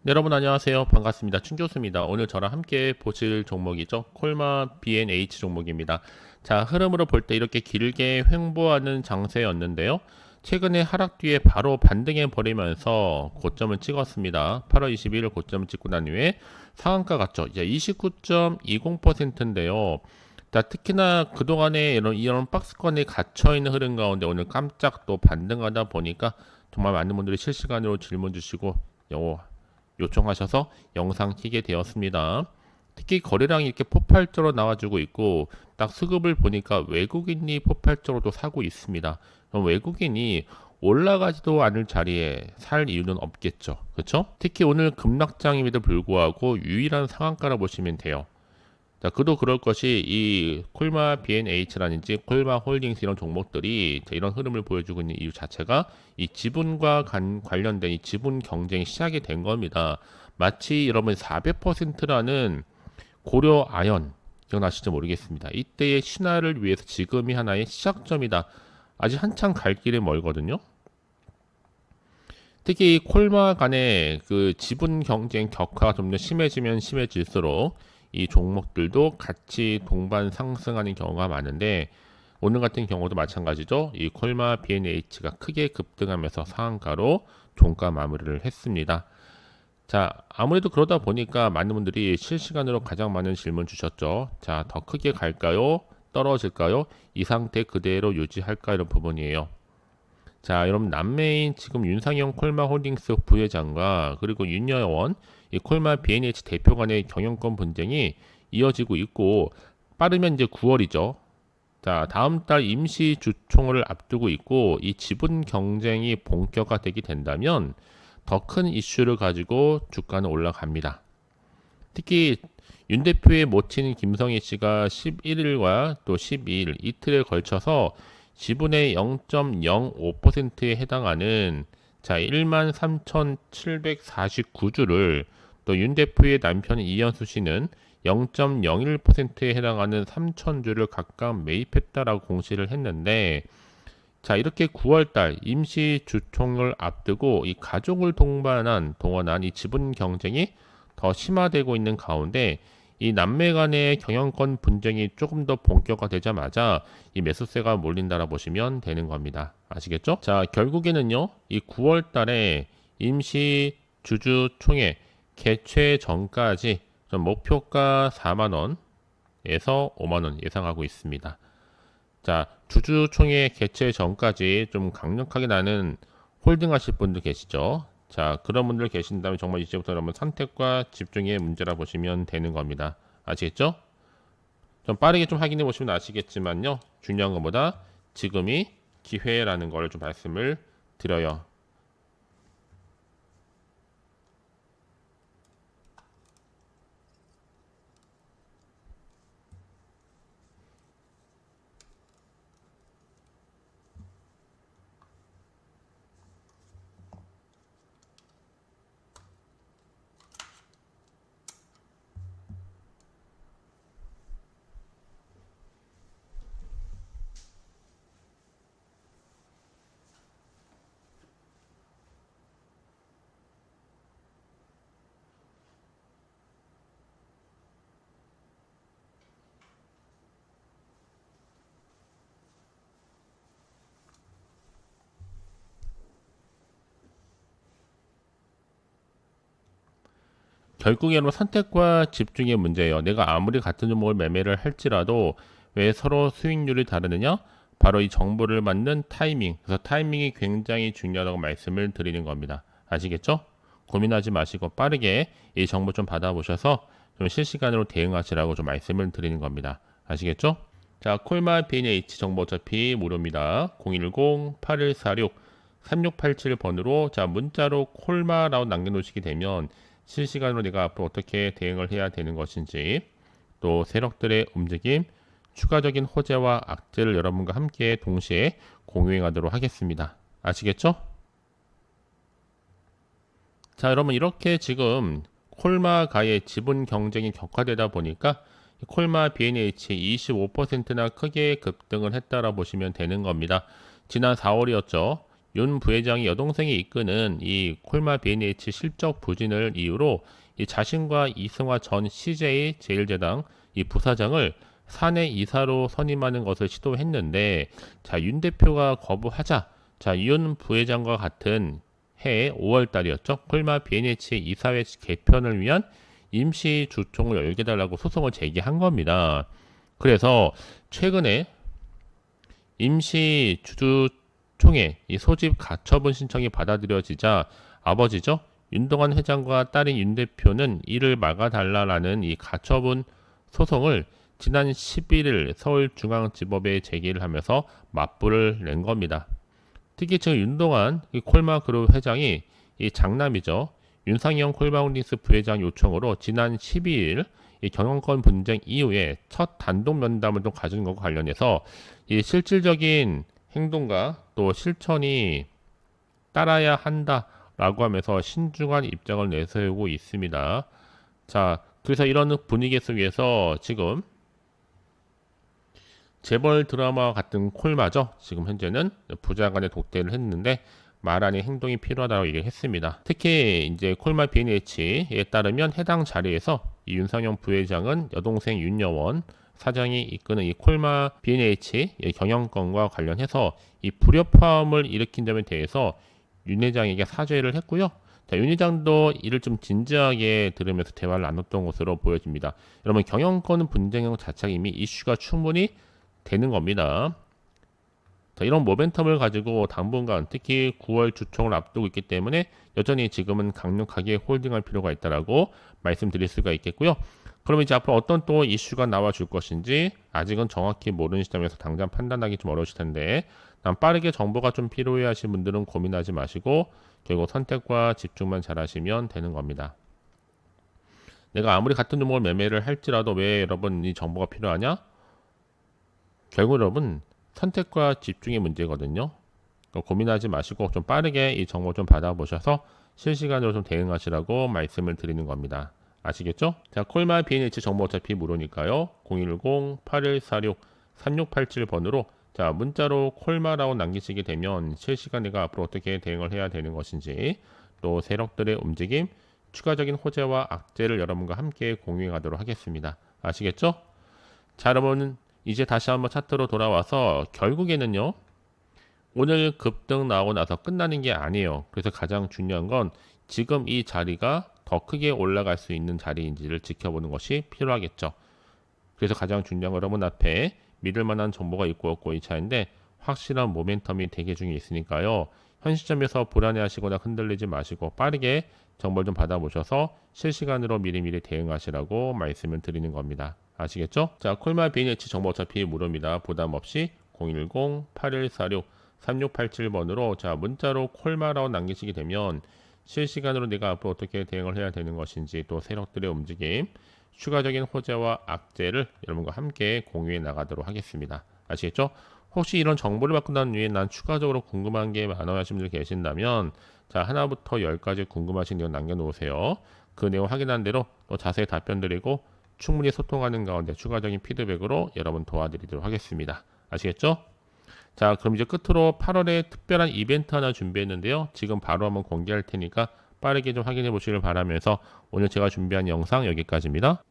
네, 여러분 안녕하세요. 반갑습니다. 춘교수입니다. 오늘 저랑 함께 보실 종목이죠. 콜마 B&H 종목입니다. 자, 흐름으로 볼 때 이렇게 길게 횡보하는 장세였는데요. 최근에 하락 뒤에 바로 반등해 버리면서 고점을 찍었습니다. 8월 21일 고점을 찍고 난 후에 상한가 갔죠. 이제 29.20%인데요. 자, 특히나 그동안에 이런 박스권에 갇혀 있는 흐름 가운데 오늘 깜짝 또 반등하다 보니까 정말 많은 분들이 실시간으로 질문 주시고 요청하셔서 영상 키게 되었습니다. 특히 거래량이 이렇게 폭발적으로 나와주고 있고 딱 수급을 보니까 외국인이 폭발적으로 사고 있습니다. 그럼 외국인이 올라가지도 않을 자리에 살 이유는 없겠죠. 그렇죠? 특히 오늘 급락장임에도 불구하고 유일한 상한가라 보시면 돼요. 자, 그도 그럴 것이 이 콜마 B&H라든지 콜마 홀딩스 이런 종목들이 이런 흐름을 보여주고 있는 이유 자체가 이 지분과 관련된 이 지분 경쟁이 시작이 된 겁니다. 마치 여러분 400%라는 고려 아연 기억나실지 모르겠습니다. 이때의 신화를 위해서 지금이 하나의 시작점이다. 아직 한참 갈 길이 멀거든요. 특히 이 콜마 간의 그 지분 경쟁 격화가 좀 더 심해지면 심해질수록 이 종목들도 같이 동반 상승하는 경우가 많은데 오늘 같은 경우도 마찬가지죠. 이 콜마 B&H가 크게 급등하면서 상한가로 종가 마무리를 했습니다. 자, 아무래도 그러다 보니까 많은 분들이 실시간으로 가장 많은 질문 주셨죠. 자, 더 크게 갈까요? 떨어질까요? 이 상태 그대로 유지할까? 이런 부분이에요. 자, 여러분 남매인 지금 윤상현 콜마 홀딩스 부회장과 그리고 윤여원 이 콜마 B&H 대표 간의 경영권 분쟁이 이어지고 있고 빠르면 이제 9월이죠. 자, 다음 달 임시 주총을 앞두고 있고 이 지분 경쟁이 본격화되게 된다면 더 큰 이슈를 가지고 주가는 올라갑니다. 특히 윤 대표의 모친 김성희 씨가 11일과 또 12일 이틀에 걸쳐서 지분의 0.05%에 해당하는 자 13,749주를 또 윤 대표의 남편 이현수 씨는 0.01%에 해당하는 3,000주를 각각 매입했다라고 공시를 했는데 자 이렇게 9월달 임시 주총을 앞두고 이 가족을 동원한 이 지분 경쟁이 더 심화되고 있는 가운데 이 남매 간의 경영권 분쟁이 조금 더 본격화되자마자 이 매수세가 몰린다라 보시면 되는 겁니다. 아시겠죠? 자, 결국에는요. 이 9월 달에 임시 주주총회 개최 전까지 좀 목표가 4만 원에서 5만 원 예상하고 있습니다. 자, 주주총회 개최 전까지 좀 강력하게 나는 홀딩 하실 분들 계시죠? 자, 그런 분들 계신다면 정말 이제부터 여러분 선택과 집중의 문제라 보시면 되는 겁니다. 아시겠죠? 좀 빠르게 좀 확인해 보시면 아시겠지만요. 중요한 것보다 지금이 기회라는 걸 좀 말씀을 드려요. 결국에는 선택과 집중의 문제예요. 내가 아무리 같은 종목을 매매를 할지라도 왜 서로 수익률이 다르느냐? 바로 이 정보를 맞는 타이밍. 그래서 타이밍이 굉장히 중요하다고 말씀을 드리는 겁니다. 아시겠죠? 고민하지 마시고 빠르게 이 정보 좀 받아보셔서 좀 실시간으로 대응하시라고 좀 말씀을 드리는 겁니다. 아시겠죠? 자, 콜마 B&H 정보 어차피 무료입니다. 010-8146-3687번으로 자, 문자로 콜마라고 남겨놓으시게 되면 실시간으로 내가 앞으로 어떻게 대응을 해야 되는 것인지 또 세력들의 움직임, 추가적인 호재와 악재를 여러분과 함께 동시에 공유하도록 하겠습니다. 아시겠죠? 자, 여러분 이렇게 지금 콜마가의 지분 경쟁이 격화되다 보니까 콜마 B&H 25%나 크게 급등을 했다라 보시면 되는 겁니다. 지난 4월이었죠. 윤 부회장이 여동생이 이끄는 이 콜마 B&H 실적 부진을 이유로 이 자신과 이승화 전 CJ 제일제당 이 부사장을 사내 이사로 선임하는 것을 시도했는데, 자, 윤 대표가 거부하자, 자, 윤 부회장과 같은 해 5월 달이었죠. 콜마 B&H 이사회 개편을 위한 임시 주총을 열게 달라고 소송을 제기한 겁니다. 그래서 최근에 임시 주총회 이 소집 가처분 신청이 받아들여지자 아버지죠. 윤동환 회장과 딸인 윤 대표는 이를 막아달라라는 이 가처분 소송을 지난 11일 서울중앙지법에 제기를 하면서 맞불을 낸 겁니다. 특히 지금 윤동환 콜마그룹 회장이 이 장남이죠. 윤상현 콜마홀딩스 부회장 요청으로 지난 12일 이 경영권 분쟁 이후에 첫 단독 면담을 좀 가진 것과 관련해서 이 실질적인 행동과 또 실천이 따라야 한다라고 하면서 신중한 입장을 내세우고 있습니다. 자, 그래서 이런 분위기 속에서 지금 재벌 드라마와 같은 콜마죠. 지금 현재는 부자 간의 독대를 했는데 말 아닌 행동이 필요하다고 얘기를 했습니다. 특히 이제 콜마 B&H에 따르면 해당 자리에서 이 윤상현 부회장은 여동생 윤여원 사장이 이끄는 이 콜마 B&H 경영권과 관련해서 이 불협화음을 일으킨 점에 대해서 윤 회장에게 사죄를 했고요. 자, 윤 회장도 이를 좀 진지하게 들으면서 대화를 나눴던 것으로 보여집니다. 여러분, 경영권 분쟁 자체가 이미 이슈가 충분히 되는 겁니다. 자, 이런 모멘텀을 가지고 당분간 특히 9월 주총을 앞두고 있기 때문에 여전히 지금은 강력하게 홀딩할 필요가 있다라고 말씀드릴 수가 있겠고요. 그럼 이제 앞으로 어떤 또 이슈가 나와줄 것인지 아직은 정확히 모르는 시점에서 당장 판단하기 좀 어려우실 텐데, 빠르게 정보가 좀 필요해 하신 분들은 고민하지 마시고 결국 선택과 집중만 잘 하시면 되는 겁니다. 내가 아무리 같은 종목을 매매를 할지라도 왜 여러분 이 정보가 필요하냐? 결국 여러분 선택과 집중의 문제거든요. 고민하지 마시고 좀 빠르게 이 정보 좀 받아보셔서 실시간으로 좀 대응하시라고 말씀을 드리는 겁니다. 아시겠죠? 자, 콜마 B&H 정보 어차피 무료니까요. 010-8146-3687번으로 자, 문자로 콜마라고 남기시게 되면 실시간 내가 앞으로 어떻게 대응을 해야 되는 것인지, 또 세력들의 움직임, 추가적인 호재와 악재를 여러분과 함께 공유해 가도록 하겠습니다. 아시겠죠? 자, 여러분 이제 다시 한번 차트로 돌아와서 결국에는요, 오늘 급등 나오고 나서 끝나는 게 아니에요. 그래서 가장 중요한 건 지금 이 자리가 더 크게 올라갈 수 있는 자리인지를 지켜보는 것이 필요하겠죠. 그래서 가장 중요한 건 여러분 앞에 믿을 만한 정보가 있고 없고 이 차인데 확실한 모멘텀이 대기 중에 있으니까요. 현 시점에서 불안해하시거나 흔들리지 마시고 빠르게 정보를 좀 받아보셔서 실시간으로 미리미리 대응하시라고 말씀을 드리는 겁니다. 아시겠죠? 자, 콜마 B&H 정보 어차피 무료입니다. 부담 없이 010-8146-3687번으로 자, 문자로 콜마라고 남기시게 되면 실시간으로 내가 앞으로 어떻게 대응을 해야 되는 것인지, 또 세력들의 움직임, 추가적인 호재와 악재를 여러분과 함께 공유해 나가도록 하겠습니다. 아시겠죠? 혹시 이런 정보를 받고 난 후에 난 추가적으로 궁금한 게 많아 하신 분들 계신다면 자, 하나부터 10까지 궁금하신 내용 남겨놓으세요. 그 내용 확인한 대로 또 자세히 답변 드리고 충분히 소통하는 가운데 추가적인 피드백으로 여러분 도와드리도록 하겠습니다. 아시겠죠? 자, 그럼 이제 끝으로 8월에 특별한 이벤트 하나 준비했는데요. 지금 바로 한번 공개할 테니까 빠르게 좀 확인해 보시길 바라면서 오늘 제가 준비한 영상 여기까지입니다.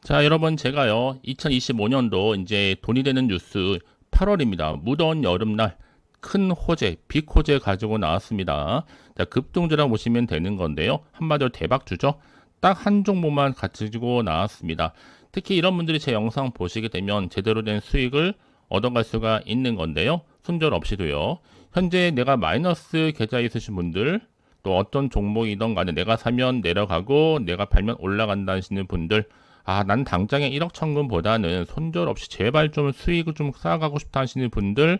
자, 여러분 제가요 2025년도 이제 돈이 되는 뉴스 8월입니다. 무더운 여름날 큰 호재, 빅 호재 가지고 나왔습니다. 자, 급등주라고 보시면 되는 건데요. 한마디로 대박주죠. 딱 한 종목만 가지고 나왔습니다. 특히 이런 분들이 제 영상 보시게 되면 제대로 된 수익을 얻어갈 수가 있는 건데요. 손절 없이도요. 현재 내가 마이너스 계좌에 있으신 분들, 또 어떤 종목이든 간에 내가 사면 내려가고 내가 팔면 올라간다 하시는 분들, 아, 난 당장에 1억 천금보다는 손절 없이 제발 좀 수익을 좀 쌓아가고 싶다 하시는 분들,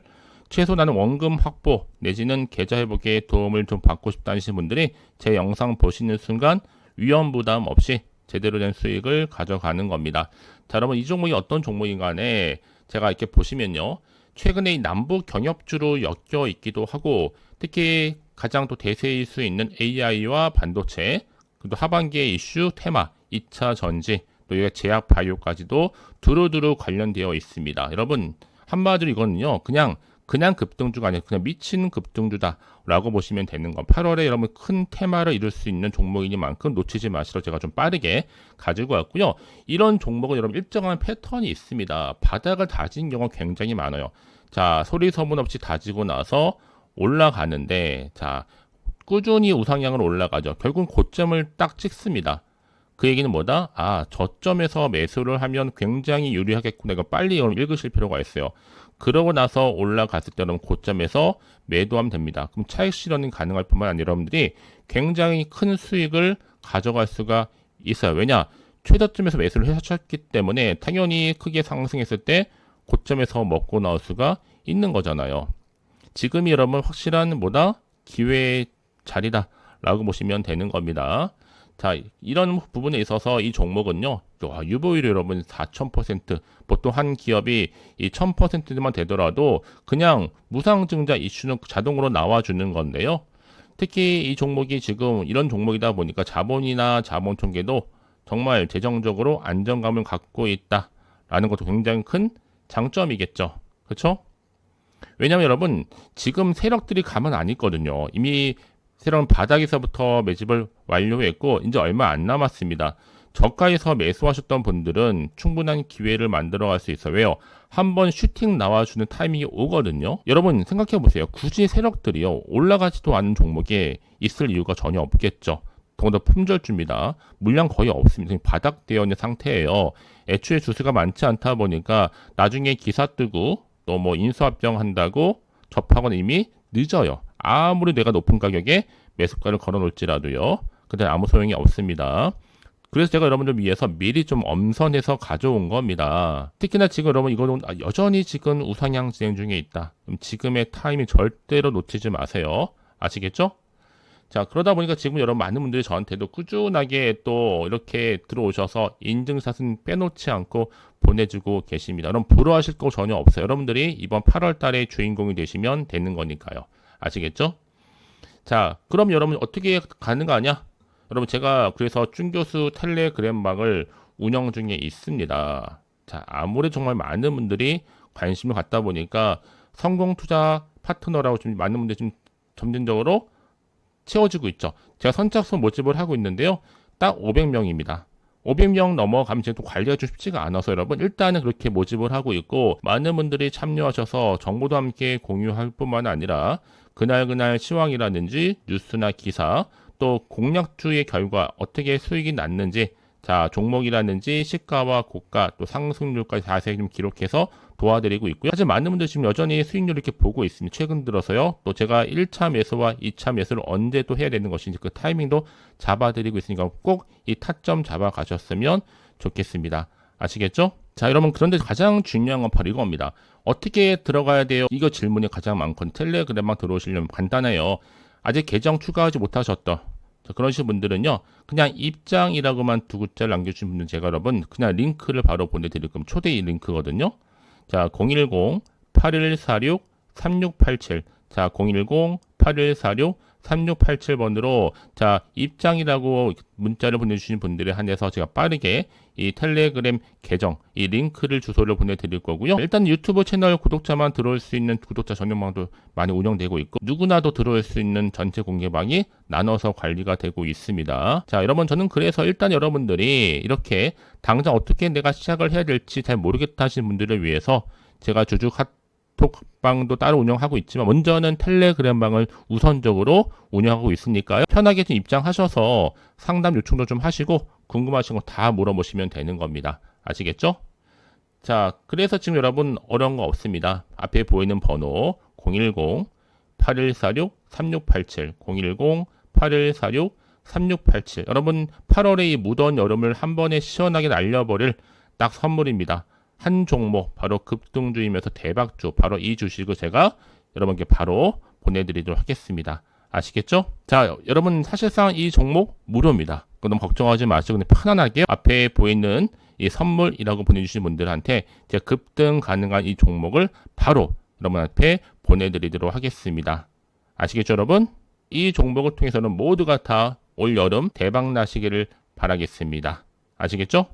최소 나는 원금 확보 내지는 계좌 회복에 도움을 좀 받고 싶다 하시는 분들이 제 영상 보시는 순간 위험 부담 없이 제대로 된 수익을 가져가는 겁니다. 자, 여러분 이 종목이 어떤 종목인 간에 제가 이렇게 보시면요, 최근에 이 남북 경협주로 엮여 있기도 하고, 특히 가장 또 대세일 수 있는 AI와 반도체, 그리고 하반기의 이슈 테마 2차 전지, 또 이게 제약 바이오까지도 두루두루 관련되어 있습니다. 여러분 한마디로 이거는요, 그냥 그냥 급등주가 아니라 그냥 미친 급등주다라고 보시면 되는 건 8월에 여러분 큰 테마를 이룰 수 있는 종목이니만큼 놓치지 마시라 제가 좀 빠르게 가지고 왔고요. 이런 종목은 여러분 일정한 패턴이 있습니다. 바닥을 다진 경우가 굉장히 많아요. 자, 소리 소문 없이 다지고 나서 올라가는데 자, 꾸준히 우상향으로 올라가죠. 결국은 고점을 딱 찍습니다. 그 얘기는 뭐다? 아, 저점에서 매수를 하면 굉장히 유리하겠구나. 이거 빨리 읽으실 필요가 있어요. 그러고 나서 올라갔을 때 여러분 고점에서 매도하면 됩니다. 그럼 차익 실현이 가능할 뿐만 아니라 여러분들이 굉장히 큰 수익을 가져갈 수가 있어요. 왜냐? 최저점에서 매수를 하셨기 때문에 당연히 크게 상승했을 때 고점에서 먹고 나올 수가 있는 거잖아요. 지금이 여러분 확실한 뭐다? 기회의 자리다 라고 보시면 되는 겁니다. 자, 이런 부분에 있어서 이 종목은요, 유보율이 여러분 4000%, 보통 한 기업이 이 1000%만 되더라도 그냥 무상증자 이슈는 자동으로 나와주는 건데요. 특히 이 종목이 지금 이런 종목이다 보니까 자본이나 자본 총계도 정말 재정적으로 안정감을 갖고 있다라는 것도 굉장히 큰 장점이겠죠. 그렇죠? 왜냐하면 여러분 지금 세력들이 가만 안 있거든요. 이미 세력은 바닥에서부터 매집을 완료했고 이제 얼마 안 남았습니다. 저가에서 매수하셨던 분들은 충분한 기회를 만들어갈 수 있어요. 왜요? 한번 슈팅 나와주는 타이밍이 오거든요. 여러분 생각해 보세요. 굳이 세력들이요 올라가지도 않은 종목에 있을 이유가 전혀 없겠죠. 더군다나 품절주입니다. 물량 거의 없습니다. 바닥되어 있는 상태예요. 애초에 주수가 많지 않다 보니까 나중에 기사 뜨고 또 뭐 인수합병 한다고 접하고는 이미 늦어요. 아무리 내가 높은 가격에 매수가를 걸어 놓을지라도요. 근데 아무 소용이 없습니다. 그래서 제가 여러분들 위해서 미리 좀 엄선해서 가져온 겁니다. 특히나 지금 여러분 이거는 여전히 지금 우상향 진행 중에 있다. 그럼 지금의 타이밍 절대로 놓치지 마세요. 아시겠죠? 자, 그러다 보니까 지금 여러분 많은 분들이 저한테도 꾸준하게 또 이렇게 들어오셔서 인증샷은 빼놓지 않고 보내주고 계십니다. 여러분 부러워하실 거 전혀 없어요. 여러분들이 이번 8월 달에 주인공이 되시면 되는 거니까요. 아시겠죠? 자, 그럼 여러분 어떻게 가능하냐? 여러분 제가 그래서 준교수 텔레그램방을 운영 중에 있습니다. 자, 아무리 정말 많은 분들이 관심을 갖다 보니까 성공투자 파트너라고 좀 많은 분들이 좀 점진적으로 채워지고 있죠. 제가 선착순 모집을 하고 있는데요. 딱 500명입니다. 500명 넘어가면 지금 또 관리가 좀 쉽지가 않아서 여러분 일단은 그렇게 모집을 하고 있고 많은 분들이 참여하셔서 정보도 함께 공유할 뿐만 아니라 그날 시황이라든지 뉴스나 기사 또 공략주의 결과 어떻게 수익이 났는지 자 종목이라든지 시가와 고가 또 상승률까지 자세히 좀 기록해서 도와드리고 있고요. 사실 많은 분들이 지금 여전히 수익률 이렇게 보고 있습니다. 최근 들어서요. 또 제가 1차 매수와 2차 매수를 언제 또 해야 되는 것인지 그 타이밍도 잡아드리고 있으니까 꼭 이 타점 잡아 가셨으면 좋겠습니다. 아시겠죠? 자, 여러분 그런데 가장 중요한 건 바로 이겁니다. 어떻게 들어가야 돼요? 이거 질문이 가장 많거든요. 텔레그램만 들어오시려면 간단해요. 아직 계정 추가하지 못하셨다. 자, 그러신 분들은요. 그냥 입장이라고만 두 글자를 남겨주신 분들은 제가 여러분 그냥 링크를 바로 보내드릴 겁니다. 초대이 링크거든요. 자, 010-8146-3687. 자, 010-8146-3687번으로 자, 입장이라고 문자를 보내주신 분들에 한해서 제가 빠르게 이 텔레그램 계정, 이 링크를 주소를 보내드릴 거고요. 일단 유튜브 채널 구독자만 들어올 수 있는 구독자 전용방도 많이 운영되고 있고 누구나도 들어올 수 있는 전체 공개방이 나눠서 관리가 되고 있습니다. 자, 여러분 저는 그래서 일단 여러분들이 이렇게 당장 어떻게 내가 시작을 해야 될지 잘 모르겠다 하시는 분들을 위해서 제가 주주 카톡방도 따로 운영하고 있지만 먼저는 텔레그램방을 우선적으로 운영하고 있으니까요. 편하게 좀 입장하셔서 상담 요청도 좀 하시고 궁금하신 거 다 물어보시면 되는 겁니다. 아시겠죠? 자, 그래서 지금 여러분 어려운 거 없습니다. 앞에 보이는 번호 010-8146-3687 010-8146-3687 여러분 8월의 이 무더운 여름을 한 번에 시원하게 날려버릴 딱 선물입니다. 한 종목 바로 급등주이면서 대박주 바로 이 주식을 제가 여러분께 바로 보내드리도록 하겠습니다. 아시겠죠? 자, 여러분 사실상 이 종목 무료입니다. 너무 걱정하지 마시고 그냥 편안하게 앞에 보이는 이 선물이라고 보내주신 분들한테 제가 급등 가능한 이 종목을 바로 여러분 앞에 보내드리도록 하겠습니다. 아시겠죠, 여러분? 이 종목을 통해서는 모두가 다 올 여름 대박 나시기를 바라겠습니다. 아시겠죠?